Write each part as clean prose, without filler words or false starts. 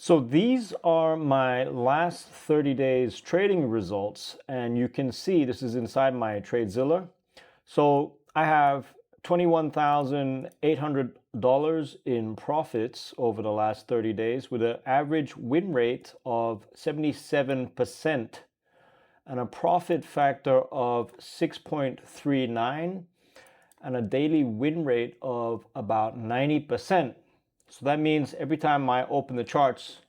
So these are my last 30 days trading results, and you can see this is inside my TradeZilla. So I have $21,800 in profits over the last 30 days with an average win rate of 77% and a profit factor of 6.39 and a daily win rate of about 90%. So that means every time I open the charts,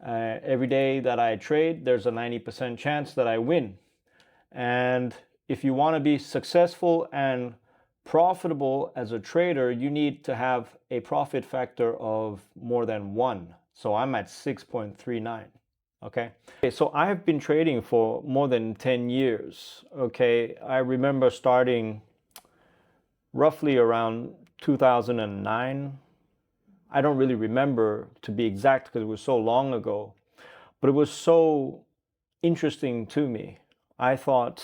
every day that I trade, there's a 90% chance that I win. And if you want to be successful and profitable as a trader, you need to have a profit factor of more than 1. So I'm at 6.39. Okay, so I have been trading for more than 10 years. Okay, I remember starting roughly around 2009. I don't really remember to be exact because it was so long ago, but it was so interesting to me. I thought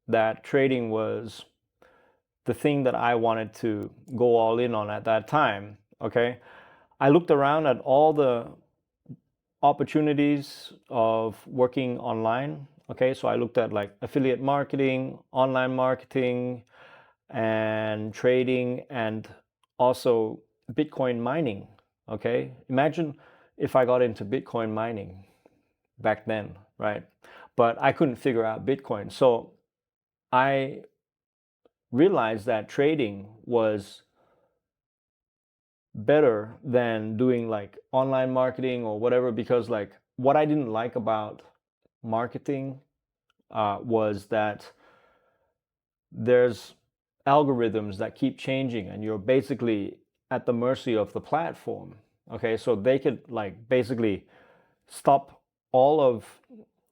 that trading was the thing that I wanted to go all in on at that time. Okay, I looked around at all the opportunities of working online. Okay, so I looked at like affiliate marketing, online marketing, and trading, and also Bitcoin mining. Okay, imagine if I got into Bitcoin mining back then, right? But I couldn't figure out Bitcoin. So I realized that trading was better than doing like online marketing or whatever, because like what I didn't like about marketing was that there's algorithms that keep changing and you're basically at the mercy of the platform. Okay, so they could like basically stop all of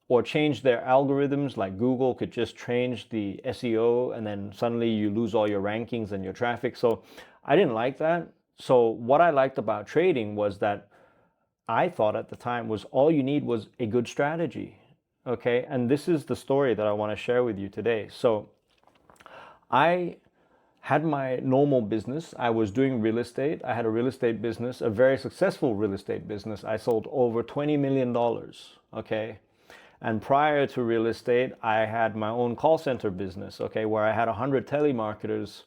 or change their algorithms. Like Google could just change the SEO and then suddenly you lose all your rankings and your traffic. So I didn't like that. So what I liked about trading was that I thought at the time was all you need was a good strategy. Okay, and this is the story that I want to share with you today. So I had my normal business. I was doing real estate. I had a real estate business, a very successful real estate business. I sold over $20 million, okay? And prior to real estate, I had my own call center business, okay, where I had 100 telemarketers,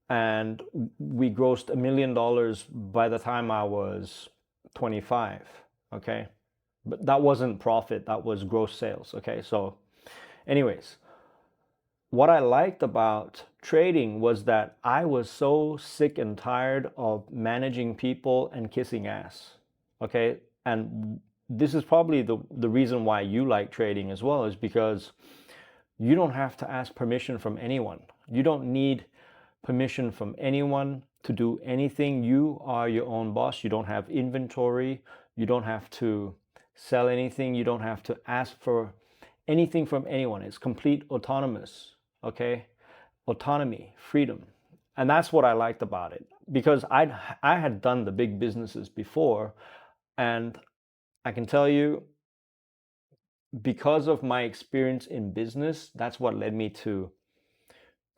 and we grossed $1 million by the time I was 25, okay? But that wasn't profit, that was gross sales, okay? So anyways, what I liked about trading was that I was so sick and tired of managing people and kissing ass. Okay, and this is probably the reason why you like trading as well, is because you don't have to ask permission from anyone. You don't need permission from anyone to do anything. You are your own boss. You don't have inventory. You don't have to sell anything. You don't have to ask for anything from anyone. It's complete autonomous. Okay, autonomy, freedom. And that's what I liked about it, because I had done the big businesses before, and I can tell you, because of my experience in business, that's what led me to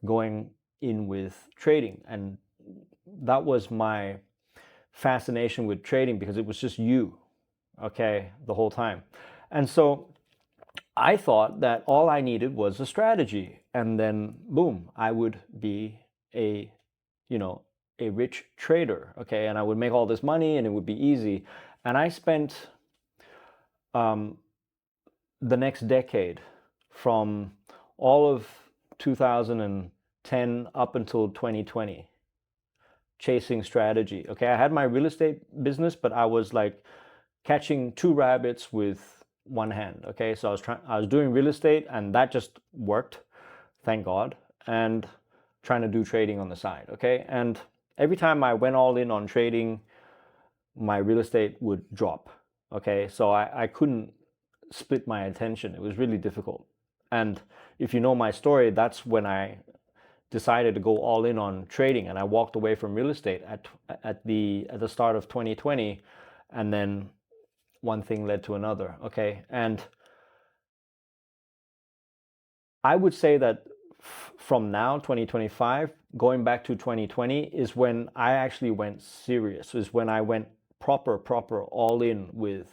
going in with trading. And that was my fascination with trading, because it was just you, okay, the whole time. And so I thought that all I needed was a strategy, and then boom, I would be a, a rich trader, okay, and I would make all this money and it would be easy. And I spent the next decade, from all of 2010 up until 2020, chasing strategy. Okay, I had my real estate business, but I was like catching two rabbits with one hand. Okay, so I was doing real estate, and that just worked, thank God, and trying to do trading on the side. Okay, and every time I went all in on trading, my real estate would drop. Okay, so I couldn't split my attention. It was really difficult. And if you know my story, that's when I decided to go all in on trading, and I walked away from real estate at the start of 2020, and then one thing led to another. Okay, and I would say that from now, 2025, going back to 2020, is when I actually went serious, is when I went proper all in with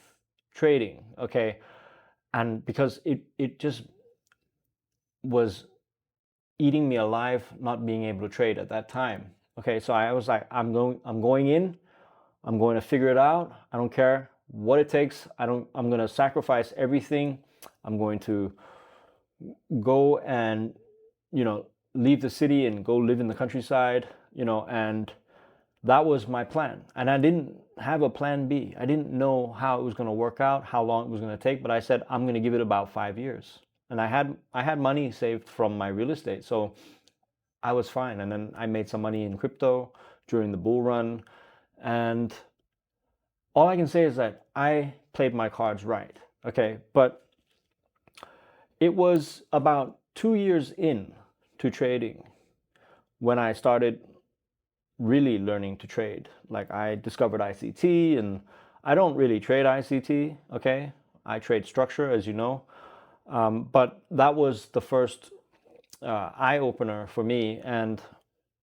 trading, okay? And because it just was eating me alive not being able to trade at that time. Okay, so I was like, I'm going in, I'm going to figure it out. I don't care what it takes. I'm going to sacrifice everything. I'm going to go and, leave the city and go live in the countryside, and that was my plan. And I didn't have a plan B. I didn't know how it was going to work out, how long it was going to take, but I said I'm going to give it about 5 years. And I had money saved from my real estate, so I was fine. And then I made some money in crypto during the bull run, and all I can say is that I played my cards right. Okay, but it was about 2 years in to trading when I started really learning to trade. Like, I discovered ICT, and I don't really trade ICT, okay? I trade structure, as you know. But that was the first eye opener for me, and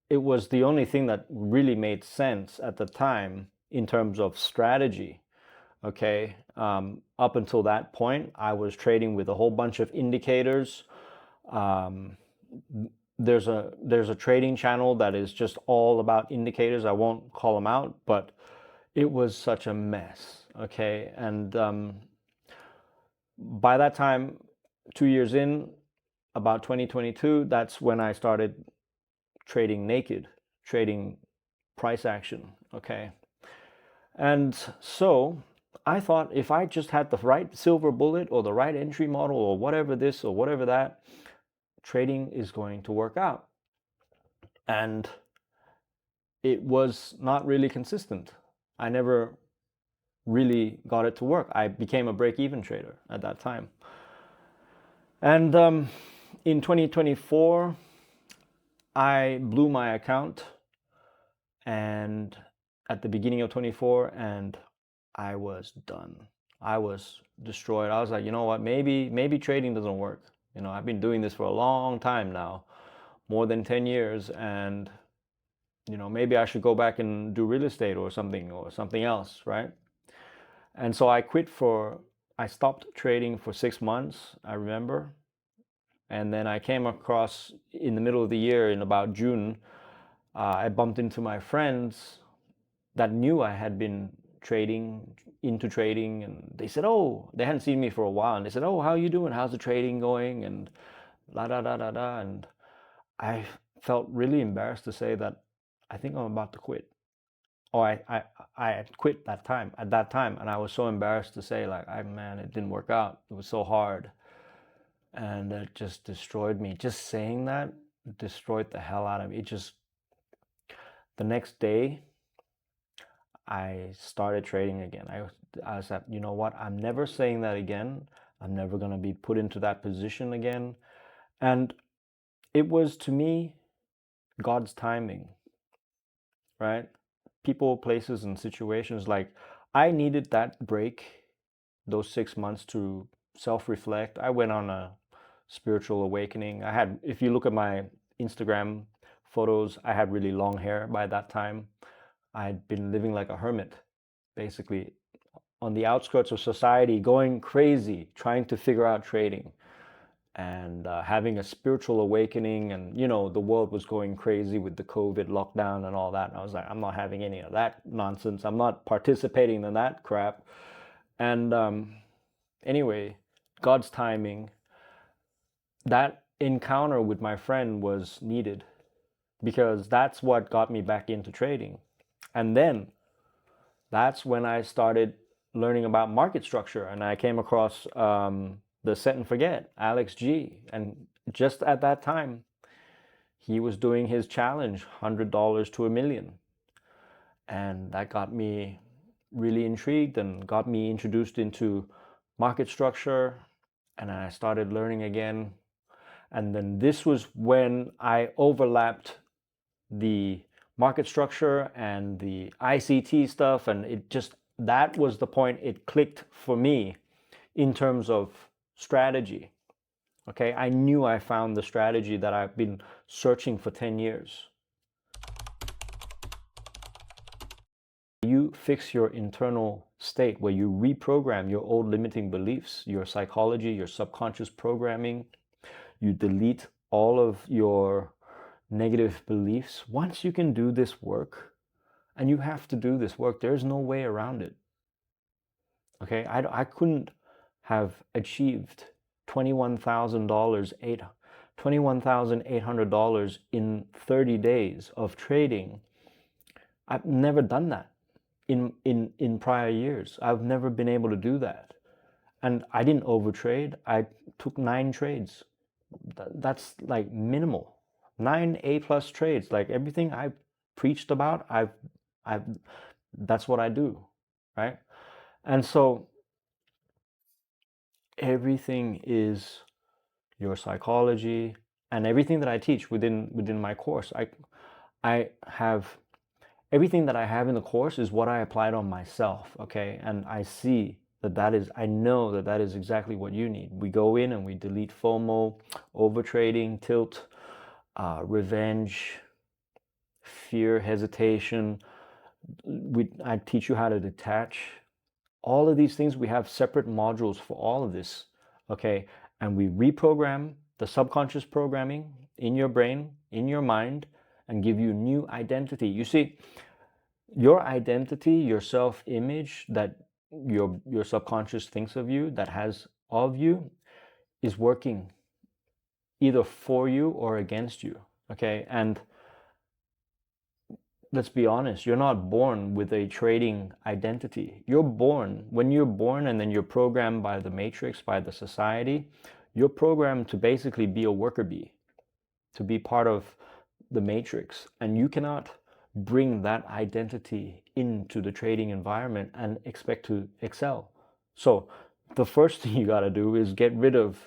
it was the only thing that really made sense at the time in terms of strategy. Okay, up until that point, I was trading with a whole bunch of indicators. Um, there's a trading channel that is just all about indicators. I won't call them out, but it was such a mess. Okay, and by that time, 2 years in, about 2022, that's when I started trading naked, trading price action. Okay, and so I thought if I just had the right silver bullet or the right entry model or whatever this or whatever that, trading is going to work out. And it was not really consistent. I never really got it to work. I became a break-even trader at that time. And in 2024, I blew my account, and at the beginning of 24, and I was done. I was destroyed. I was like, you know what? Maybe trading doesn't work. I've been doing this for a long time now, more than 10 years, and maybe I should go back and do real estate or something else, right? And so I stopped trading for 6 months, I remember. And then I came across, in the middle of the year, in about June, I bumped into my friends that knew I had been into trading, and they said, oh, they hadn't seen me for a while, and they said, oh, how are you doing? How's the trading going? And la da da da da. And I felt really embarrassed to say that I think I'm about to quit. Or I had quit at that time, and I was so embarrassed to say, like, man, it didn't work out. It was so hard. And it just destroyed me. Just saying that destroyed the hell out of me. The next day, I started trading again. I was like, you know what? I'm never saying that again. I'm never going to be put into that position again. And it was, to me, God's timing, right? People, places, and situations. Like, I needed that break, those 6 months, to self-reflect. I went on a spiritual awakening. If you look at my Instagram photos, I had really long hair by that time. I'd been living like a hermit, basically, on the outskirts of society, going crazy, trying to figure out trading, and having a spiritual awakening. And the world was going crazy with the COVID lockdown and all that, and I was like, I'm not having any of that nonsense. I'm not participating in that crap. And anyway, God's timing, that encounter with my friend was needed, because that's what got me back into trading. And then that's when I started learning about market structure, and I came across the Set and Forget, Alex G. And just at that time, he was doing his challenge, $100 to $1 million. And that got me really intrigued and got me introduced into market structure. And I started learning again. And then this was when I overlapped the market structure and the ICT stuff. And that was the point it clicked for me in terms of strategy. Okay, I knew I found the strategy that I've been searching for 10 years. You fix your internal state where you reprogram your old limiting beliefs, your psychology, your subconscious programming. You delete all of your negative beliefs. Once you can do this work, and you have to do this work, there's no way around it. Okay, I couldn't have achieved $21,800 in 30 days of trading. I've never done that in prior years. I've never been able to do that. And I didn't overtrade. I took 9 trades. That's like minimal. 9 A+ trades. Like everything I preached about, I've that's what I do, right? And so everything is your psychology, and everything that I teach within my course. I have everything that I have in the course is what I applied on myself, okay? And I see I know that is exactly what you need. We go in and we delete FOMO, overtrading, tilt, revenge, fear, hesitation. I teach you how to detach. All of these things, we have separate modules for all of this, okay? And we reprogram the subconscious programming in your brain, in your mind, and give you new identity. You see, your identity, your self-image that your subconscious thinks of you, that has of you, is working either for you or against you, okay? And let's be honest, you're not born with a trading identity. When you're born and then you're programmed by the matrix, by the society, you're programmed to basically be a worker bee, to be part of the matrix. And you cannot bring that identity into the trading environment and expect to excel. So the first thing you got to do is get rid of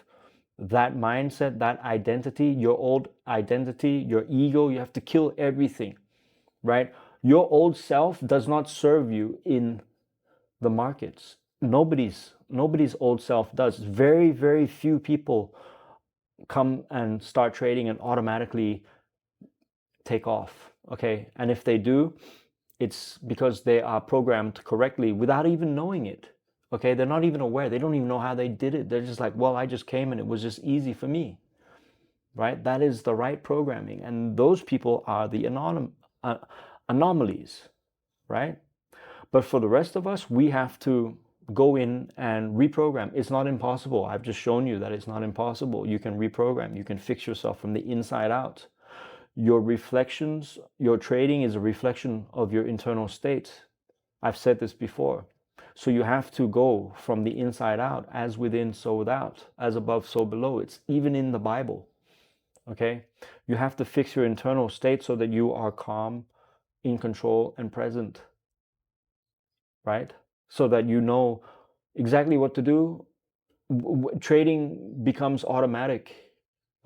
that mindset, that identity, your old identity, your ego. You have to kill everything, right? Your old self does not serve you in the markets. Nobody's old self does. Very, very few people come and start trading and automatically take off, okay? And if they do, it's because they are programmed correctly without even knowing it, okay? They're not even aware. They don't even know how they did it. They're just like, well, I just came and it was just easy for me, right? That is the right programming. And those people are the anomalies, right? But for the rest of us, we have to go in and reprogram. It's not impossible. I've just shown you that it's not impossible. You can reprogram. You can fix yourself from the inside out. Your reflections, your trading is a reflection of your internal state. I've said this before. So you have to go from the inside out, as within, so without, as above, so below. It's even in the Bible, okay? You have to fix your internal state so that you are calm, in control, and present, right? So that you know exactly what to do. Trading becomes automatic,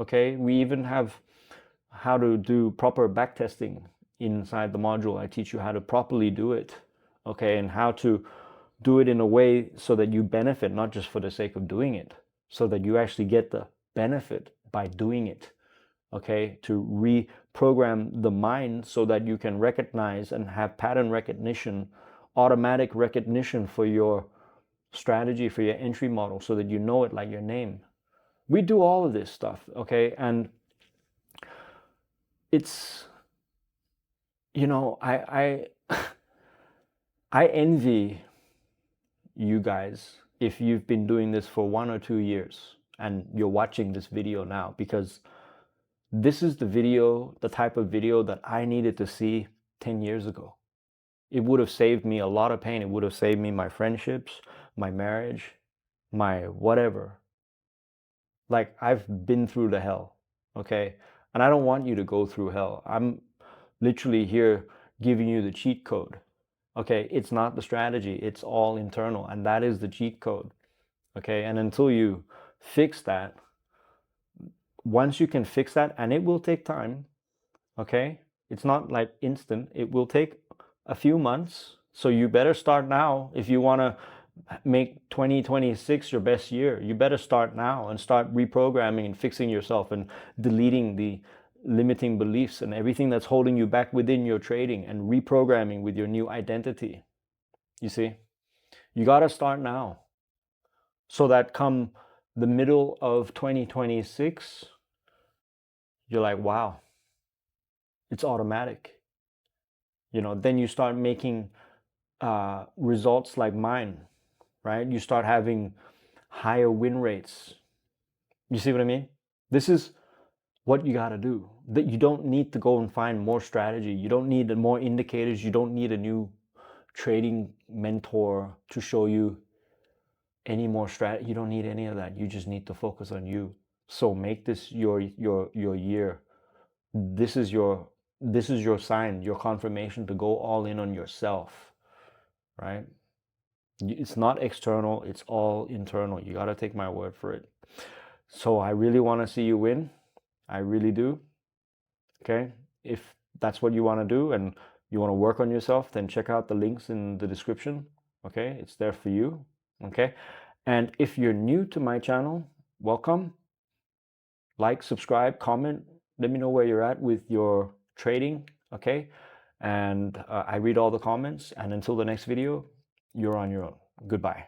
okay? We even have how to do proper backtesting inside the module. I teach you how to properly do it, okay? And how to do it in a way so that you benefit, not just for the sake of doing it, so that you actually get the benefit by doing it, okay? To reprogram the mind so that you can recognize and have pattern recognition, automatic recognition for your strategy, for your entry model, so that you know it like your name. We do all of this stuff, okay? And it's, you know, I envy you guys if you've been doing this for 1 or 2 years and you're watching this video now, because this is the type of video that I needed to see 10 years ago. It would have saved me a lot of pain. It would have saved me my friendships, my marriage, my whatever. Like, I've been through the hell, okay? And I don't want you to go through hell. I'm literally here giving you the cheat code, okay? It's not the strategy. It's all internal, and that is the cheat code, okay? And until you fix that, once you can fix that, and it will take time, okay? It's not like instant. It will take a few months. So you better start now if you want to make 2026 your best year. You better start now and start reprogramming and fixing yourself and deleting limiting beliefs and everything that's holding you back within your trading, and reprogramming with your new identity. You see, you got to start now, so that come the middle of 2026, you're like, wow, it's automatic. Then you start making results like mine, right? You start having higher win rates. You see what I mean? This is what you got to do. That you don't need to go and find more strategy. You don't need more indicators. You don't need a new trading mentor to show you any more strategy. You don't need any of that. You just need to focus on you. So make this your year. This is your sign, your confirmation to go all in on yourself, right? It's not external, it's all internal. You got to take my word for it. So I really want to see you win. I really do. Okay? If that's what you want to do and you want to work on yourself, then check out the links in the description. Okay? It's there for you. Okay? And if you're new to my channel, welcome. Like, subscribe, comment. Let me know where you're at with your trading. Okay? And I read all the comments. And until the next video, you're on your own. Goodbye.